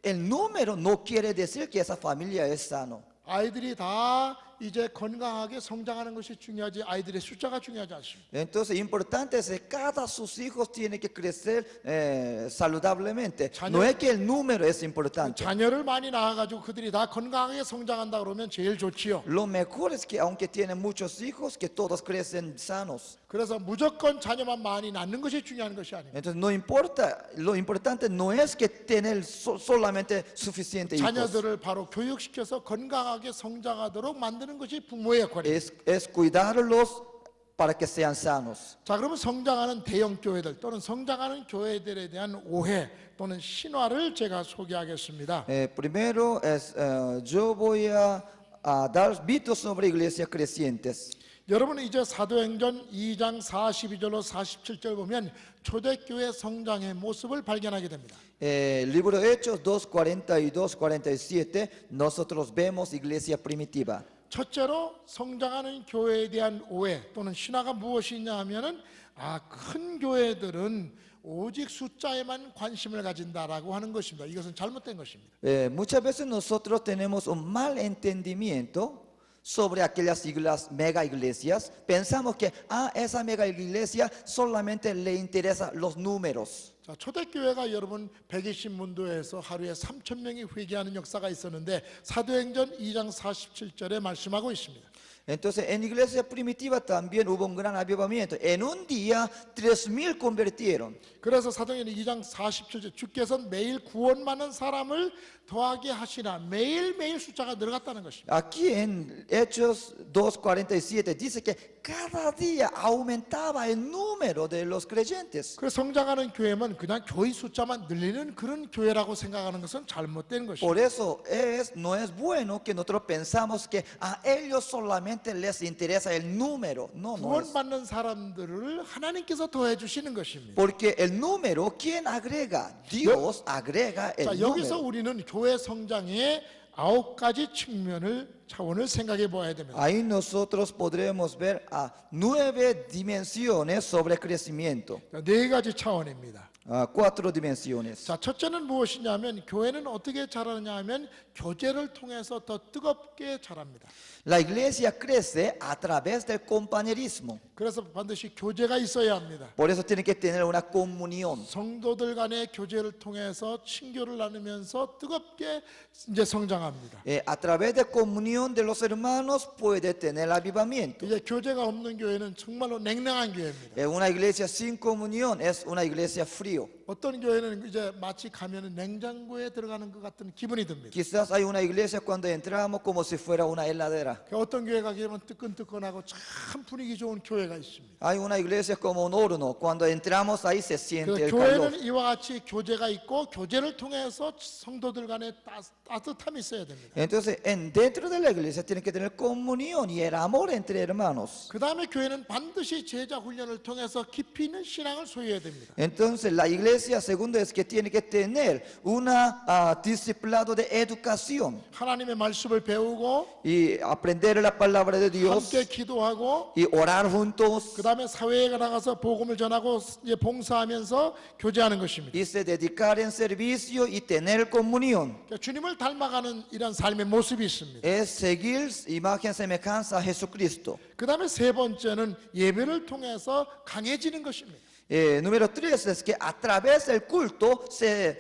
el número no quiere decir que esa familia es sano. 아이들이 다 이제 건강하게 성장하는 것이 중요하지 아이들의 숫자가 중요하지 않습니다. Entonces, importante es que cada sus hijos tiene que crecer saludablemente. No es que el número es importante. 자녀를 많이 낳아가지고 그들이 다 건강하게 성장한다 그러면 제일 좋지요. Lo mejor es que aunque tienen muchos hijos, que todos crecen sanos. 그래서 무조건 자녀만 많이 낳는 것이 중요한 것이 아닙니다. Entonces, no importa, lo importante no es que tener solamente suficiente hijos. 자녀들을 바로 교육시켜서 건강하게 성장하도록 만드는 것이 부모의 역할입니다. Es cuidarlos para que sean sanos. 자, 그러면 성장하는 대형 교회들 또는 성장하는 교회들에 대한 오해 또는 신화를 제가 소개하겠습니다. Primero yo voy a dar mitos sobre iglesias crecientes. 여러분 이제 사도행전 2장 42절로 47절 보면 초대교회 성장의 모습을 발견하게 됩니다. Libro de Hechos 2:42, 47, nosotros vemos iglesia primitiva. 첫째로 성장하는 교회에 대한 오해 또는 신화가 무엇이냐 하면은 큰 교회들은 오직 숫자에만 관심을 가진다라고 하는 것입니다. 이것은 잘못된 것입니다. Muchas veces nosotros tenemos un mal entendimiento sobre aquellas mega iglesias. Pensamos que a esa mega iglesia solamente le interesan los números. 자, 초대교회가 여러분 120문도에서 하루에 3,000명이 회개하는 역사가 있었는데 사도행전 2장 47절에 말씀하고 있습니다. Entonces, en iglesia primitiva también hubo un gran avivamiento. En un día, 3,000 convirtieron. 그래서 사도행전 2장 47절 주께서 매일 구원받는 사람을 더하게 하시나 매일매일 숫자가 늘어갔다는 것입니다. Aquí en Hechos 2:47 dice que cada día aumentaba el número de los creyentes. 그래서 성장하는 교회만 그냥 교회 숫자만 늘리는 그런 교회라고 생각하는 것은 잘못된 것입니다. Por eso no es bueno que nosotros pensamos que a ellos solamente les interesa el número. No es. 구원받는 사람들을 하나님께서 더해 주시는 것입니다. Porque el número, ¿quién agrega? Dios agrega el 자, 여기서 número. 우리는 교회 성장의 9가지 차원을 생각해 보아야 됩니다. Ahí nosotros podremos ver a 9 dimensiones sobre crecimiento. 자, 4가지 차원입니다. 4 dimensiones. 자, 첫째는 무엇이냐면 교회는 어떻게 자라느냐 하면 교제를 통해서 더 뜨겁게 자랍니다. La iglesia crece a través del compañerismo. 그래서 반드시 교제가 있어야 합니다. Por eso tiene que tener una comunión. 성도들 간의 교제를 통해서 친교를 나누면서 뜨겁게 이제 성장합니다. A través de comunión de los hermanos puede tener avivamiento. 이제 교제가 없는 교회는 정말로 냉랭한 교회입니다. Una iglesia sin comunión es una iglesia frío. 어떤 교회는 이제 마치 가면은 냉장고에 들어가는 것 같은 기분이 듭니다. Quizás hay una iglesia cuando entramos como si fuera una heladera. 어떤 교회가 가면 뜨끈뜨끈하고 참 분위기 좋은 교회가 있습니다. Hay una iglesia como un horno. Cuando entramos ahí se siente el 교회는 calor. 이와 같이 교제가 있고 교제를 통해서 성도들 간에 따뜻함이 있어야 됩니다. Entonces, dentro de la iglesia tiene que tener comunión y el amor entre hermanos. 그 다음에 교회는 반드시 제자 훈련을 통해서 깊이 있는 신앙을 소유해야 됩니다. Entonces, la iglesia, segundo, es que tiene que tener una discipulado de educación 하나님의 말씀을 배우고 y aprender la palabra de Dios 함께 기도하고 y orar juntos 그 다음에 사회에 나가서 복음을 전하고 이제 봉사하면서 교제하는 것입니다. y se dedicar en servicio y tener comunión. 그러니까 주님을 닮아가는 이런 삶의 모습이 있습니다. Es seguir imagen semejanza a Jesucristo. 그 다음에 세 번째는 예배를 통해서 강해지는 것입니다. Número 3 es que a través del culto se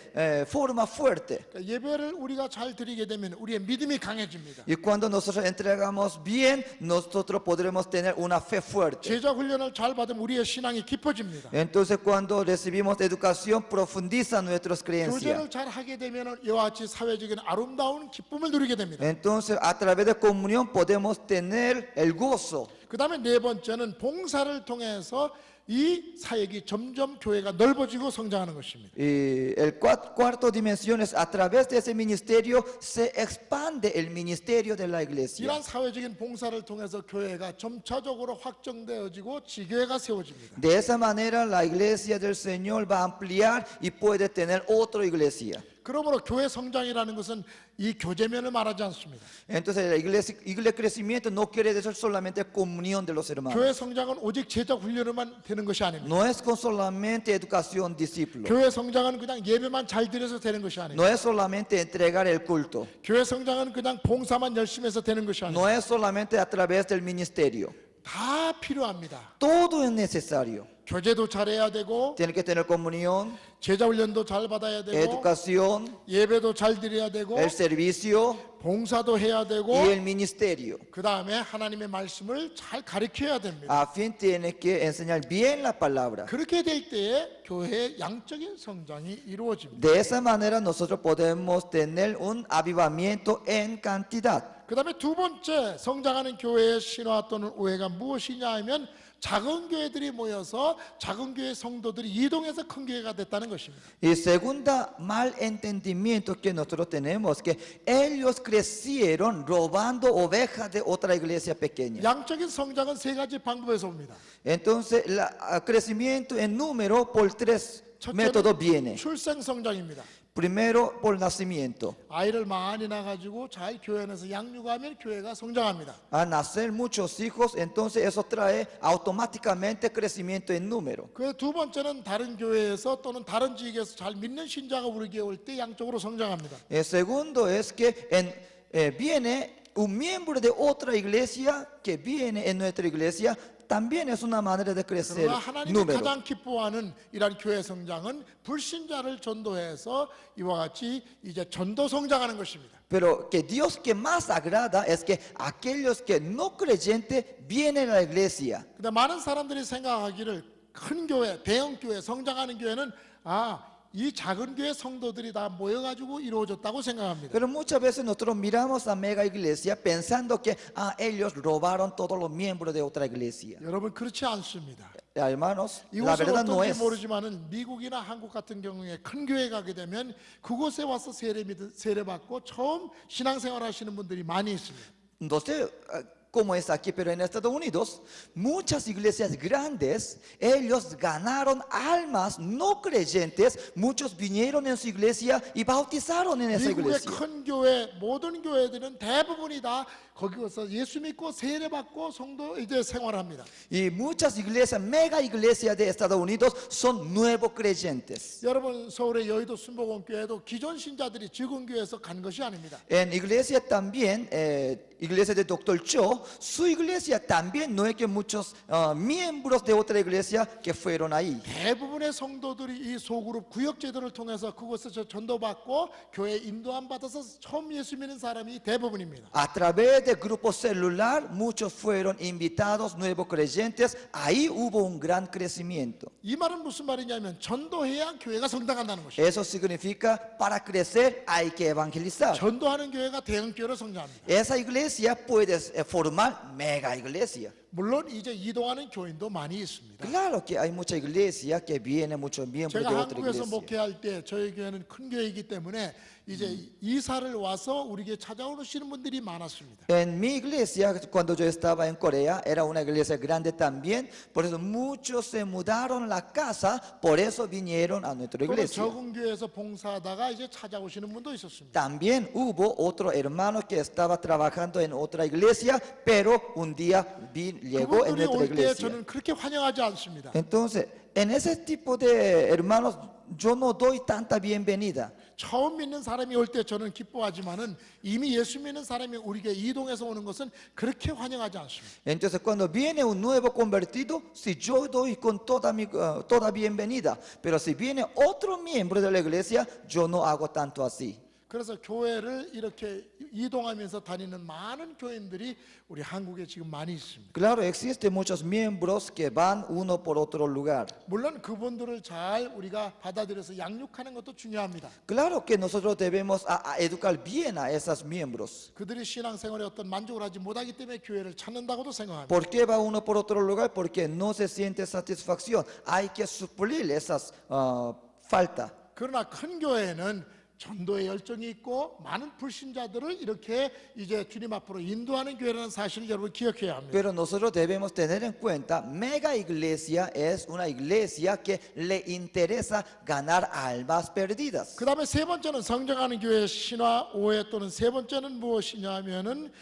forma fuerte. 그러니까 예배를 우리가 잘 드리게 되면 우리의 믿음이 강해집니다. Y cuando nosotros entregamos bien, nosotros podremos tener una fe fuerte. 제자 훈련을 잘 받으면 우리의 신앙이 깊어집니다. Entonces cuando recibimos educación, profundiza nuestras creencias. 교제를 잘 하게 되면 이와 같이 사회적인 아름다운 기쁨을 누리게 됩니다. Entonces a través de comunión podemos tener el gozo. 그 다음에 네 번째는 봉사를 통해서 이 사역이 점점 교회가 넓어지고 성장하는 것입니다. Y el cuarto dimensión es a través de ese ministerio se expande el ministerio de la iglesia. 이러한 사회적인 봉사를 통해서 교회가 점차적으로 확정되어지고 지교회가 세워집니다. De esa manera la iglesia del Señor va a ampliar y puede tener otra iglesia. 그러므로 교회 성장이라는 것은 이 교제면을 말하지 않습니다. Entonces la iglesia crecimiento no quiere decir solamente comunión de los hermanos. 교회 성장은 오직 제자 훈련으로만 되는 것이 아닙니다. No es con solamente educación discípulo. 교회 성장은 그냥 예배만 잘 드려서 되는 것이 아닙니다. No es solamente entregar el culto. 교회 성장은 그냥 봉사만 열심히 해서 되는 것이 No 아닙니다. es solamente a través del ministerio. 다 필요합니다. Todo es necesario. 교제도 잘해야 되고 Tiene que tener comunión, 제자 훈련도 잘 받아야 되고 educación, 예배도 잘 드려야 되고 el servicio 봉사도 해야 되고 y el ministerio. 그 다음에 하나님의 말씀을 잘 가르쳐야 됩니다. A fin tiene que enseñar bien la palabra. 그렇게 될 때에 교회의 양적인 성장이 이루어집니다. De esa manera nosotros podemos tener un avivamiento en cantidad. 그 다음에 두 번째 성장하는 교회의 신화 또는 오해가 무엇이냐 하면 작은 교회들이 모여서 작은 교회 성도들이 이동해서 큰 교회가 됐다는 것입니다. Y segunda mal entendimiento que nosotros tenemos que ellos crecieron robando ovejas de otra iglesia pequeña. 양적인 성장은 세 가지 방법에서 옵니다. Entonces, el crecimiento en número por tres métodos viene. 출생 성장입니다. Primero, por nacimiento. 아이를 많이 낳아가지고 잘 교회 안에서 양육하면 교회가 성장합니다. Al nacer muchos hijos, entonces eso trae automáticamente crecimiento en número. 그 두 번째는 다른 교회에서 또는 다른 지역에서 잘 믿는 신자가 우리 교회에 올 때 양적으로 성장합니다. El segundo es que viene un miembro de otra iglesia que viene en nuestra iglesia. También es una manera de crecer 그러나 하나님이 número. 가장 기뻐하는 이러한 교회 성장은 불신자를 전도해서 이와 같이 이제 전도 성장하는 것입니다. Pero que Dios que más agrada es que aquellos que no creyentes vienen a la iglesia. 근데 많은 사람들이 생각하기를 큰 교회, 대형 교회, 성장하는 교회는 이 작은 교회 성도들이 다 모여가지고 이루어졌다고 생각합니다. Pero muchas veces nosotros miramos a mega iglesia pensando que ellos robaron todos los miembros de otra iglesia. 여러분 그렇지 않습니다. Hermanos, la 이곳은 verdad no 어떤지 es. 모르지만은 미국이나 한국 같은 경우에 큰 교회 가게 되면 그곳에 와서 세례 받고 처음 신앙생활 하시는 분들이 많이 있습니다. No sé cómo es aquí, pero en Estados Unidos, muchas iglesias grandes, ellos ganaron almas no creyentes, muchos vinieron en su iglesia y bautizaron en esa 미국의 iglesia. 큰 교회, 모든 교회들은 대부분이 다 거기서 예수 믿고 세례 받고 성도 이제 생활합니다. Y muchas iglesias, mega iglesias de Estados Unidos, son nuevos creyentes. 여러분 서울의 여의도 순복음 교회도 기존 신자들이 적은 교회에서 간 것이 아닙니다. En iglesia también, iglesia de Dr. Cho, su iglesia también no es que muchos miembros de otra iglesia que fueron ahí. 대부분의 성도들이 이 소그룹 구역제도를 통해서 그곳에서 전도받고 교회 인도함 받아서 처음 예수 믿는 사람이 대부분입니다. A través del grupo celular, muchos fueron invitados, nuevos creyentes. Ahí hubo un gran crecimiento. 이 말은 무슨 말이냐면 전도해야 교회가 성장한다는 것입니다. Eso significa, para crecer hay que evangelizar. 전도하는 교회가 대형 교회로 성장합니다. Esa iglesia puede formar mega iglesia. 물론 이제 이동하는 교인도 많이 있습니다. Claro que hay mucha iglesia que viene, muchos miembros 제가 de otra 한국에서 iglesia. 목회할 때 저희 교회는 큰 교회이기 때문에 이제 이사를 와서 우리 교회 찾아오시는 분들이 많았습니다. En mi iglesia, cuando yo estaba en Corea, era una iglesia grande también, por eso muchos se mudaron a la casa, por eso vinieron a nuestra 또는 iglesia. 적은 교회에서 봉사하다가 이제 찾아오시는 분도 있었습니다. También hubo otro hermano que estaba trabajando en otra iglesia, pero un día llegó en 그분들이 nuestra 올 때 iglesia. 저는 그렇게 환영하지 않습니다. Entonces, en ese tipo de hermanos, yo no doy tanta bienvenida. 처음 믿는 사람이 올 때 저는 기뻐하지만은 이미 예수 믿는 사람이 우리에게 이동해서 오는 것은 그렇게 환영하지 않습니다. Entonces, cuando viene un nuevo convertido, si yo doy con toda bienvenida, pero si viene otro miembro de la iglesia, yo no hago tanto así. 그래서 교회를 이렇게 이동하면서 다니는 많은 교인들이 우리 한국에 지금 많이 있습니다. Claro, existen muchos miembros que van uno por otro lugar. 물론 그분들을 잘 우리가 받아들여서 양육하는 것도 중요합니다. Claro que nosotros debemos educar bien a esos miembros. 그들이 신앙생활에 어떤 만족을 하지 못하기 때문에 교회를 찾는다고도 생각합니다. ¿Por qué va uno por otro lugar? Porque no se siente satisfacción. Hay que suplir esas faltas. 그러나 큰 교회는 전도의 열정이 있고 많은 불신자들을 이렇게 이제 주님 앞으로 인도하는 교회라는 사실을 여러분 기억해야 합니다. Pero nosotros debemos tener en cuenta, mega iglesia es una iglesia que le interesa ganar almas perdidas. 그 다음에 세 번째는 성장하는 교회의 신화 오해 또는 세 번째는 무엇이냐 하면은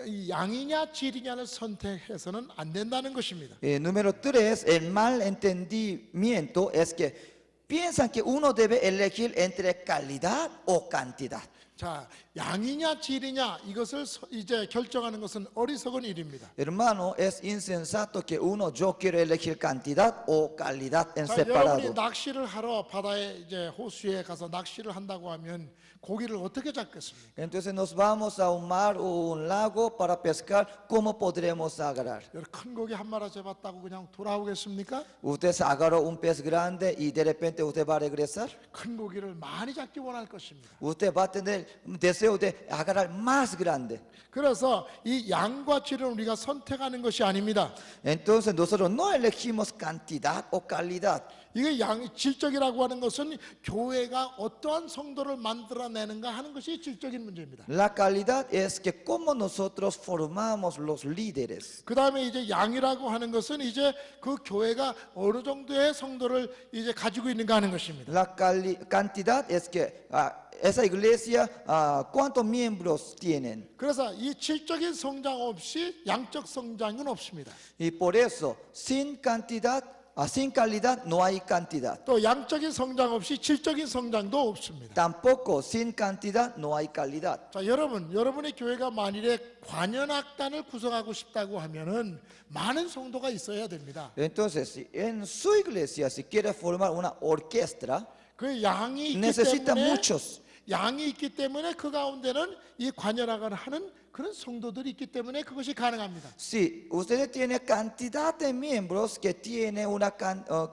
이 양이냐 질이냐를 선택해서는 안 된다는 것입니다. Número 3, el mal entendimiento es que piensan que uno debe elegir entre calidad o cantidad. 자, 양이냐 질이냐 이것을 이제 결정하는 것은 어리석은 일입니다. Hermano, es insensato que yo quiero elegir cantidad o calidad en 자, separado. 여러분이 낚시를 하러 바다에 이제 호수에 가서 낚시를 한다고 하면 고기를 어떻게 잡겠습니까? Entonces nos vamos a un mar o un lago para pescar. ¿Cómo podremos agarrar? 여러분 큰 고기 한 마리 잡았다고 그냥 돌아오겠습니까? Usted se agarró un pez grande y de repente usted va a regresar. 큰 고기를 많이 잡기 원할 것입니다. Usted va a tener deseo de agarrar más grande. 그래서 이 양과 질은 우리가 선택하는 것이 아닙니다. Entonces nosotros no elegimos cantidad o calidad. 이게 질적이라고 하는 것은 교회가 어떠한 성도를 만들어내는가 하는 것이 질적인 문제입니다. La calidad es que cómo nosotros formamos los líderes. 그 다음에 이제 양이라고 하는 것은 이제 그 교회가 어느 정도의 성도를 이제 가지고 있는가 하는 것입니다. La cantidad es que esa iglesia cuántos miembros tienen. 그래서 이 질적인 성장 없이 양적 성장은 없습니다. Y por eso sin cantidad, sin calidad no hay cantidad. 또 양적인 성장 없이 질적인 성장도 없습니다. Tampoco sin cantidad no hay calidad. 자, 여러분의 교회가 만일에 관현악단을 구성하고 싶다고 하면은 많은 성도가 있어야 됩니다. Entonces, si en su iglesia si quiere formar una orquesta, 그 양이 있기 necesita 때문에 muchos. 양이 있기 때문에 그 가운데는 이 관현악을 하는 그런 성도들이 있기 때문에 그것이 가능합니다. Si usted tiene cantidad de miembros que tiene una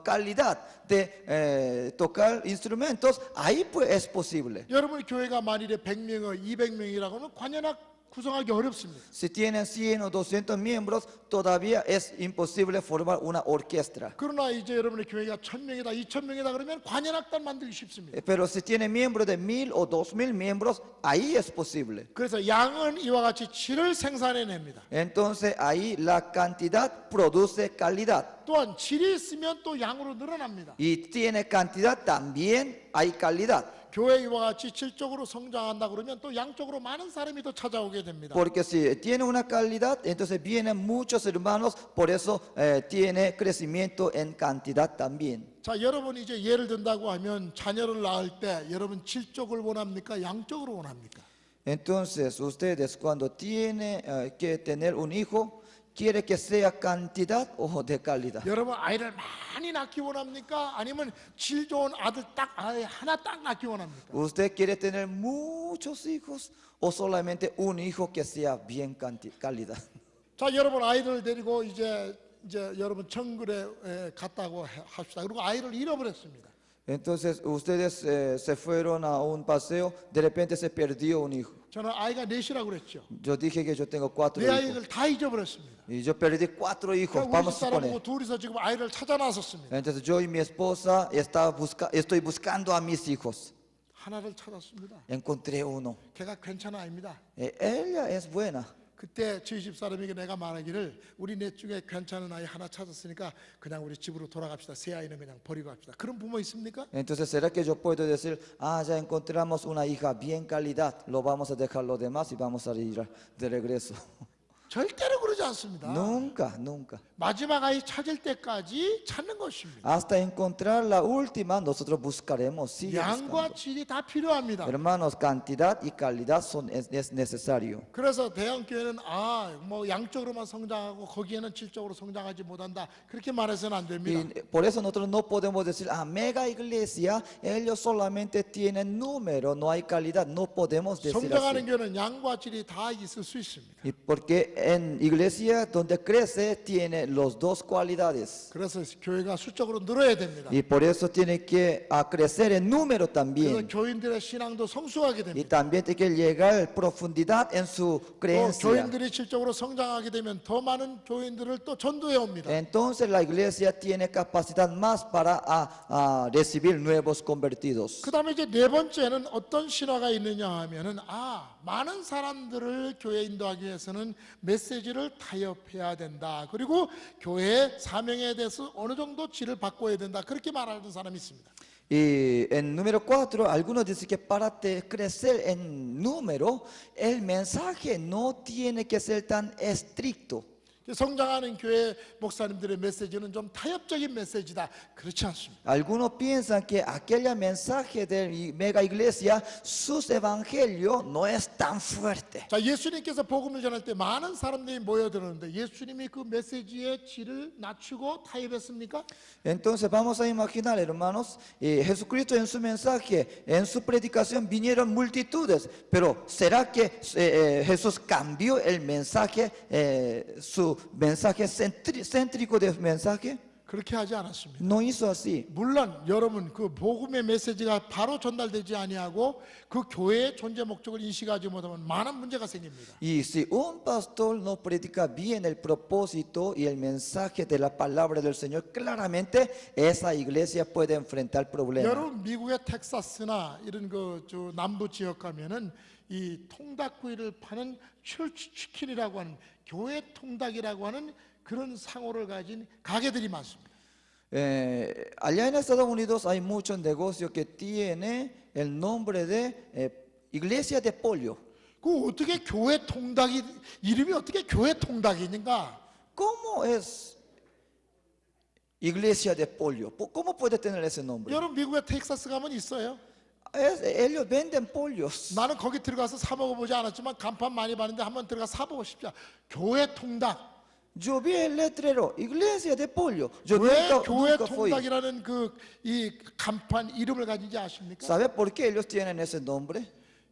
calidad de tocar instrumentos, ahí pues es posible. 여러분 교회가 만일에 100명이 200명이라고 하면 관현악 구성하기 어렵습니다. Si tienen 100 o 200 miembros, todavía es imposible formar una orquesta. 그러나 이제 여러분의 교회가 1000명이다, 2000명이다 그러면 관현악단 만들기 쉽습니다. Pero si tiene miembros de 1000 o 2000 miembros, ahí es posible. 그래서 양은 이와 같이 질을 생산해냅니다. Entonces ahí la cantidad produce calidad. 또한 질이 있으면 또 양으로 늘어납니다. Y tiene cantidad, también hay calidad. 교회 이와 같이 질적으로 성장한다 그러면 또 양적으로 많은 사람이 더 찾아오게 됩니다. Porque si tiene una calidad, entonces vienen muchos hermanos, por eso tiene crecimiento en cantidad también. 자, 여러분 이제 예를 든다고 하면 자녀를 낳을 때 여러분 질적을 원합니까? 양적으로 원합니까? Entonces ustedes cuando tienen que tener un hijo, ¿quiere que sea cantidad o de calidad? 여러분 아이를 많이 낳기 원합니까? 아니면 질 좋은 아들 하나 딱 낳기 원합니까? ¿Usted quiere tener muchos hijos o solamente un hijo que sea bien calidad? 자, 여러분 아이들 데리고 이제 여러분 정글에 갔다고 합시다. 그리고 아이를 잃어버렸습니다. Entonces ustedes se fueron a un paseo, de repente se perdió un hijo. 저는 아이가 넷이라고 그랬죠. Yo dije que yo tengo 4 내 hijos. 아이들 다 잊어버렸습니다. Y yo perdí 4 hijos, 그러니까 우리 vamos a 집사람하고 suponer. 둘이서 지금 아이를 찾아 나섰습니다. Entonces yo y mi esposa estoy buscando a mis hijos. 하나를 찾았습니다. Encontré uno. 걔가 괜찮아 아닙니다. Ella es buena. 그때 저희 집사람에게 내가 말하기를 우리 넷 중에 괜찮은 아이 하나 찾았으니까 그냥 우리 집으로 돌아갑시다. 새 아이는 그냥 버리고 갑시다. 그런 부모 있습니까? Entonces, ¿será que yo puedo decir, ya encontramos una hija bien calidad, lo vamos a dejar los demás y vamos a ir de regreso? 절대로 그러지 않습니다. Nunca, nunca. 마지막 아이 찾을 때까지 찾는 것입니다. Hasta encontrar la última, nosotros buscaremos. Sigue 양과 buscando. 질이 다 필요합니다. Hermanos, cantidad y calidad es necesario. 그래서 대형교회는 뭐 양적으로만 성장하고 거기에는 질적으로 성장하지 못한다. 그렇게 말해서는 안 됩니다. Y por eso nosotros no podemos decir, mega iglesia, ellos solamente tienen número, no hay calidad. No podemos decir 성장하는 así. 교회는 양과 질이 다 있을 수 있습니다. Y porque en iglesia donde crece tiene los dos cualidades. 그래서 교회가 수적으로 늘어야 됩니다. Y por eso tiene que crecer en número 그래서 también. 교인들의 신앙도 성숙하게 Y 됩니다. también tiene que llegar a profundidad en su 또 creencia. 교인들이 질적으로 성장하게 되면 더 많은 교인들을 또 전도해 옵니다. Entonces la iglesia tiene capacidad más para recibir nuevos convertidos. 그 다음에 이제 네 번째는 어떤 신화가 있느냐 하면은 많은 사람들을 교회 인도하기 위해서는 메시지를 타협해야 된다. 그리고 교회의 사명에 대해서 어느 정도 질을 바꿔야 된다. 그렇게 말하는 사람이 있습니다. Y en número 4, algunos dicen que para crecer en número, el mensaje no tiene que ser tan estricto. 성장하는 교회 목사님들의 메시지는 좀 타협적인 메시지다. 그렇지 않습니다. Algunos piensan que aquel mensaje de mega iglesia, sus evangelios no es tan fuerte. 자, 예수님께서 복음을 전할 때 많은 사람들이 모여들었는데 예수님이 그 메시지의 질을 낮추고 타협했습니까? Entonces vamos a imaginar, hermanos, Jesucristo en su mensaje, en su predicación vinieron multitudes, pero ¿será que Jesús cambió el mensaje, su mensaje céntrico del mensaje? 그렇게 하지 않았습니다. No hizo así. 물론 여러분 그 복음의 메시지가 바로 전달되지 아니하고 그 교회의 존재 목적을 인식하지 못하면 많은 문제가 생깁니다. Y si un pastor no predica bien el propósito y el mensaje de la palabra del Señor, claramente esa iglesia puede enfrentar problemas. 여러분 미국의 텍사스나 이런 그 남부 지역 가면은 이 통닭구이를 파는 철치 치킨이라고 하는 교회 통닭이라고 하는 그런 상호를 가진 가게들이 많습니다. Allá en Estados Unidos hay muchos negocios que tiene el nombre de iglesia de pollo. 그 어떻게 교회 통닭이 이름이 어떻게 교회 통닭이니까? ¿Cómo es iglesia de pollo? ¿Cómo puede tener ese nombre? 여러분 미국의 텍사스 가면 있어요. Ellos venden pollos. 나는 거기 들어가서 사 먹어보지 않았지만 간판 많이 봤는데 한번 들어가 사보고 싶지 않아. 교회 통닭. Yo vi el letrero, iglesia de pollo. Yo 왜 nunca, 교회 nunca fui. 통닭이라는 그 이 간판 이름을 가진지 아십니까? ¿Sabe por qué ellos tienen ese nombre?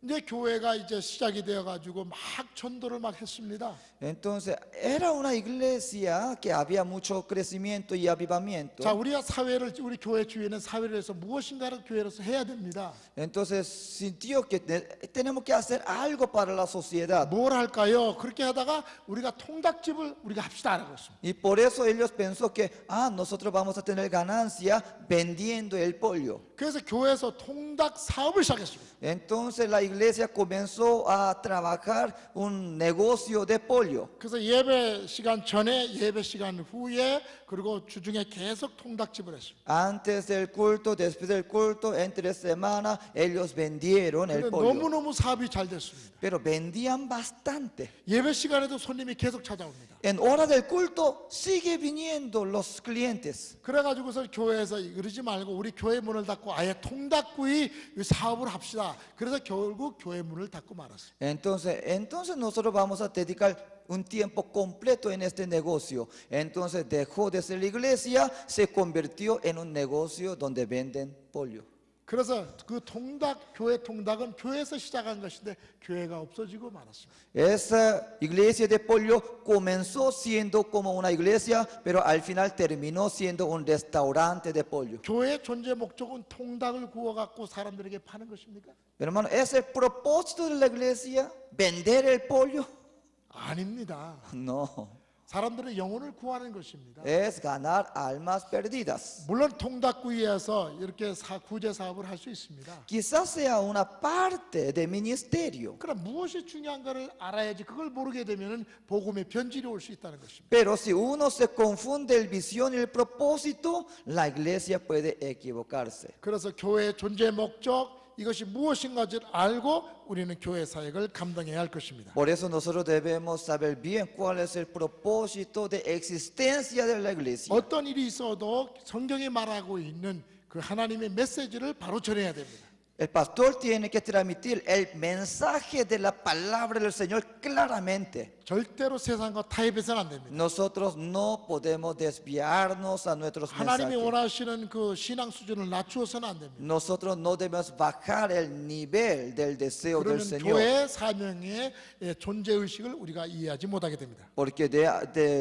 이제 교회가 이제 시작이 되어 가지고 막 전도를 막 했습니다. Entonces, era una iglesia que había mucho crecimiento y avivamiento. 자, 우리가 사회를 우리 교회 주위에는 사회를 해서 무엇인가를 교회로서 해야 됩니다. Entonces, sintió que tenemos que hacer algo para la sociedad. 뭘 할까요? 그렇게 하다가 우리가 통닭집을 우리가 합시다라고 했습니다. Y por eso ellos pensó que, nosotros vamos a tener ganancia vendiendo el pollo. 그래서 교회에서 통닭 사업을 시작했습니다. Entonces la iglesia comenzó a trabajar un negocio de pollo. 그래서 예배 시간 전에, 예배 시간 후에, 그리고 주중에 계속 통닭집을 했습니다. Antes del culto, después del culto, entre semana, ellos vendieron el 근데 pollo. 너무너무 사업이 잘 됐습니다. Pero vendían bastante. 예배 시간에도 손님이 계속 찾아옵니다. En hora del culto sigue viniendo los clientes. 그래가지고서 교회에서 그러지 말고 우리 교회 문을 닫고 아예 통닭구이 사업을 합시다. 그래서 결국 교회 문을 닫고 말았어요. Entonces nosotros vamos a dedicar un tiempo completo en este negocio. Entonces dejó de ser la iglesia, se convirtió en un negocio donde venden pollo. 그래서 그 교회 통닭은 교회에서 시작한 것인데 교회가 없어지고 말았습니다. Esa iglesia de pollo comenzó siendo como una iglesia, pero al final terminó siendo un restaurante de pollo. 교회의 존재 목적은 통닭을 구워 갖고 사람들에게 파는 것입니까? Pero hermano, ¿es el propósito de la iglesia vender el pollo? 아닙니다. No, 사람들의 영혼을 구하는 것입니다. es ganar almas perdidas. 물론 통닭구이에서 이렇게 구제 사업을 할 수 있습니다. Quizás sea una parte de ministerio. 그럼 무엇이 중요한가를 알아야지 그걸 모르게 되면은 복음의 변질이 올 수 있다는 것입니다. Pero si uno se confunde el visión y el propósito, la iglesia puede equivocarse. 그래서 교회의 존재 목적 이것이 무엇인가를 알고 우리는 교회 사역을 감당해야 할 것입니다. Por eso nosotros debemos saber bien cuál es el propósito de existencia de la iglesia. 어떤 일이 있어도 성경이 말하고 있는 그 하나님의 메시지를 바로 전해야 됩니다. El pastor tiene que transmitir el mensaje de la palabra del Señor claramente. 절대로 세상과 타협해서는 안 됩니다. Nosotros no podemos desviarnos a nuestros 하나님이 mensajes. 원하시는 그 신앙 수준을 낮추어서는 안 됩니다. Nosotros no debemos bajar el nivel del deseo del 그러면 Señor. 교회의 사명의 존재 의식을 우리가 이해하지 못하게 됩니다. Porque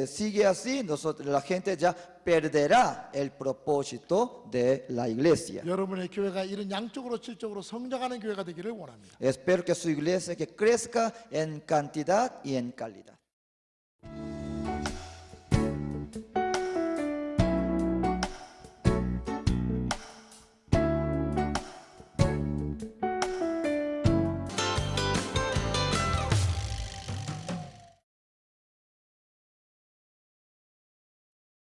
sigue así, la gente ya perderá el propósito de la iglesia. 여러분의 교회가 이런 양적으로 질적으로 성장하는 교회가 되기를 원합니다. Espero que su iglesia que crezca en cantidad y en calidad.